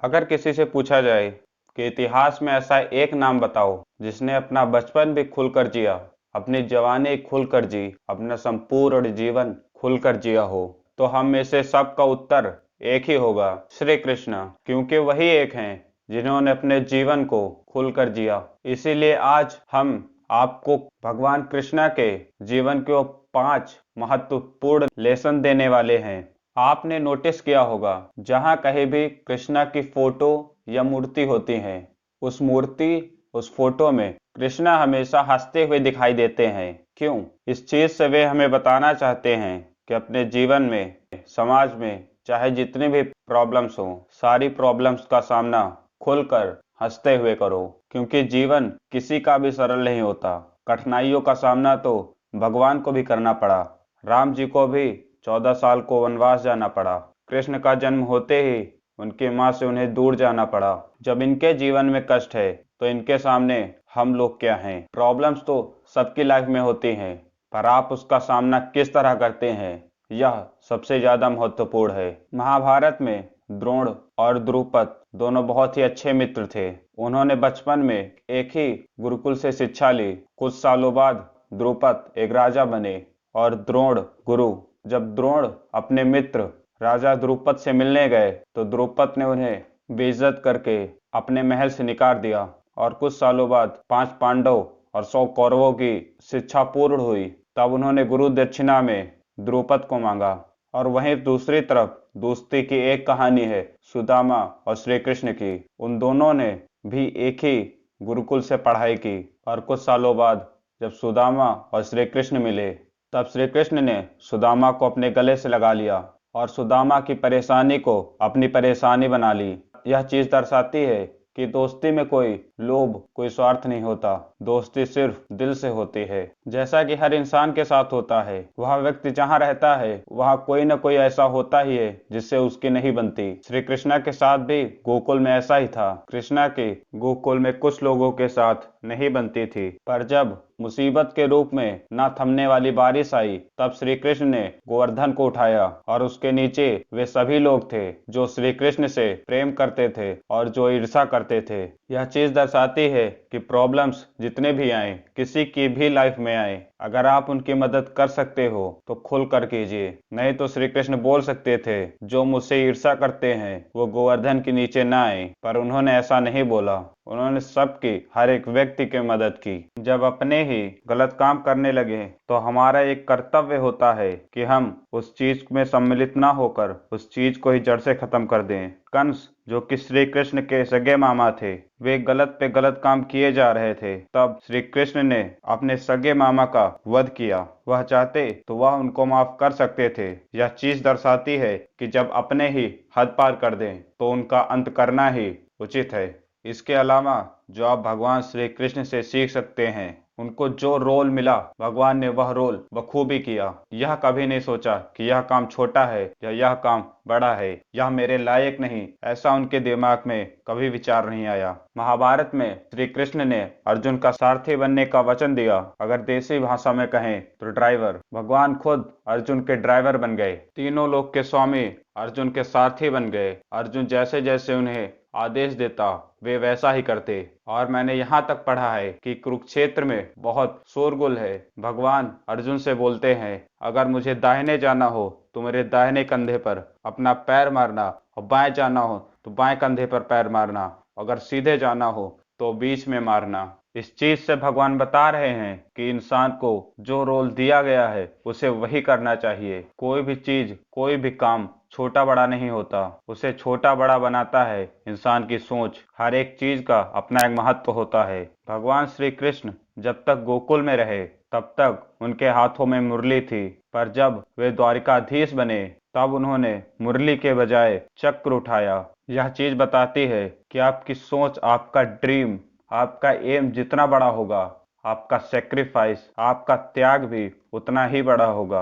अगर किसी से पूछा जाए कि इतिहास में ऐसा एक नाम बताओ जिसने अपना बचपन भी खुलकर जिया, अपनी जवानी खुलकर जी, अपना संपूर्ण जीवन खुलकर जिया हो, तो हम में से सबका उत्तर एक ही होगा, श्री कृष्ण। क्योंकि वही एक हैं जिन्होंने अपने जीवन को खुलकर जिया। इसीलिए आज हम आपको भगवान कृष्णा के जीवन के वो 5 महत्वपूर्ण लेसन देने वाले हैं। आपने नोटिस किया होगा, जहां कहीं भी कृष्णा की फोटो या मूर्ति होती है, उस फोटो में कृष्णा हमेशा हंसते हुए दिखाई देते हैं। क्यों? इस चीज से वे हमें बताना चाहते हैं कि अपने जीवन में, समाज में चाहे जितनी भी प्रॉब्लम्स हो, सारी प्रॉब्लम्स का सामना खुलकर हंसते हुए करो। क्योंकि जीवन किसी का भी सरल नहीं होता। कठिनाइयों का सामना तो भगवान को भी करना पड़ा। राम जी को भी 14 साल को वनवास जाना पड़ा। कृष्ण का जन्म होते ही उनकी माँ से उन्हें दूर जाना पड़ा। जब इनके जीवन में कष्ट है तो इनके सामने हम लोग क्या हैं? प्रॉब्लम्स तो सबकी लाइफ में होती हैं, पर आप उसका सामना किस तरह करते हैं, यह सबसे ज्यादा महत्वपूर्ण है। महाभारत में द्रोण और द्रुपद दोनों बहुत ही अच्छे मित्र थे। उन्होंने बचपन में एक ही गुरुकुल से शिक्षा ली। कुछ सालों बाद द्रुपद एक राजा बने और द्रोण गुरु। जब द्रोण अपने मित्र राजा द्रुपद से मिलने गए तो द्रुपद ने उन्हें बेइज्जत करके अपने महल से निकाल दिया। और कुछ सालों बाद 5 पांडव और 100 कौरवों की शिक्षा पूर्ण हुई। तब उन्होंने गुरु दक्षिणा में द्रुपद को मांगा। और वहीं दूसरी तरफ दोस्ती की एक कहानी है सुदामा और श्री कृष्ण की। उन दोनों ने भी एक ही गुरुकुल से पढ़ाई की। और कुछ सालों बाद जब सुदामा और श्री कृष्ण मिले, तब श्री कृष्ण ने सुदामा को अपने गले से लगा लिया और सुदामा की परेशानी को अपनी परेशानी बना ली। यह चीज दर्शाती है कि दोस्ती में कोई लोभ, कोई स्वार्थ नहीं होता। दोस्ती सिर्फ दिल से होती है। जैसा कि हर इंसान के साथ होता है, वह व्यक्ति जहाँ रहता है वहाँ कोई न कोई ऐसा होता ही है जिससे उसकी नहीं बनती। श्री कृष्णा के साथ भी गोकुल में ऐसा ही था। कृष्णा के गोकुल में कुछ लोगों के साथ नहीं बनती थी, पर जब मुसीबत के रूप में न थमने वाली बारिश आई, तब श्री कृष्ण ने गोवर्धन को उठाया और उसके नीचे वे सभी लोग थे जो श्री कृष्ण से प्रेम करते थे और जो ईर्ष्या करते थे। यह चीज दर्शाती है कि प्रॉब्लम्स जितने भी आए, किसी की भी लाइफ में आए, अगर आप उनकी मदद कर सकते हो तो खुल कर कीजिए। नहीं तो श्री कृष्ण बोल सकते थे, जो मुझसे ईर्ष्या करते हैं वो गोवर्धन के नीचे ना आए, पर उन्होंने ऐसा नहीं बोला। उन्होंने सबकी, हर एक व्यक्ति की मदद की। जब अपने ही गलत काम करने लगे तो हमारा एक कर्तव्य होता है कि हम उस चीज में सम्मिलित ना होकर उस चीज को ही जड़ से खत्म कर दें। कंस, जो कि श्री कृष्ण के सगे मामा थे, वे गलत पे गलत काम किए जा रहे थे। तब श्री कृष्ण ने अपने सगे मामा का वध किया। वह चाहते तो वह उनको माफ कर सकते थे। यह चीज दर्शाती है कि जब अपने ही हद पार कर दें तो उनका अंत करना ही उचित है। इसके अलावा जो आप भगवान श्री कृष्ण से सीख सकते हैं, उनको जो रोल मिला भगवान ने वह रोल बखूबी किया। यह कभी नहीं सोचा कि यह काम छोटा है या यह काम बड़ा है, यह मेरे लायक नहीं, ऐसा उनके दिमाग में कभी विचार नहीं आया। महाभारत में श्री कृष्ण ने अर्जुन का सारथी बनने का वचन दिया। अगर देसी भाषा में कहें तो ड्राइवर। भगवान खुद अर्जुन के ड्राइवर बन गए। तीनों लोक के स्वामी अर्जुन के सारथी बन गए। अर्जुन जैसे जैसे उन्हें आदेश देता वे वैसा ही करते। और मैंने यहाँ तक पढ़ा है कि कुरुक्षेत्र में बहुत शोरगुल है। भगवान अर्जुन से बोलते हैं, अगर मुझे दाहिने जाना हो तो मेरे दाहिने कंधे पर अपना पैर मारना, और बाएं जाना हो तो बाएं कंधे पर पैर मारना, अगर सीधे जाना हो तो बीच में मारना। इस चीज से भगवान बता रहे हैं कि इंसान को जो रोल दिया गया है उसे वही करना चाहिए। कोई भी चीज, कोई भी काम छोटा बड़ा नहीं होता, उसे छोटा बड़ा बनाता है इंसान की सोच। हर एक चीज का अपना एक महत्व होता है। भगवान श्री कृष्ण जब तक गोकुल में रहे तब तक उनके हाथों में मुरली थी, पर जब वे द्वारिकाधीश बने तब उन्होंने मुरली के बजाय चक्र उठाया। यह चीज बताती है कि आपकी सोच, आपका ड्रीम, आपका एम जितना बड़ा होगा, आपका सेक्रीफाइस, आपका त्याग भी उतना ही बड़ा होगा।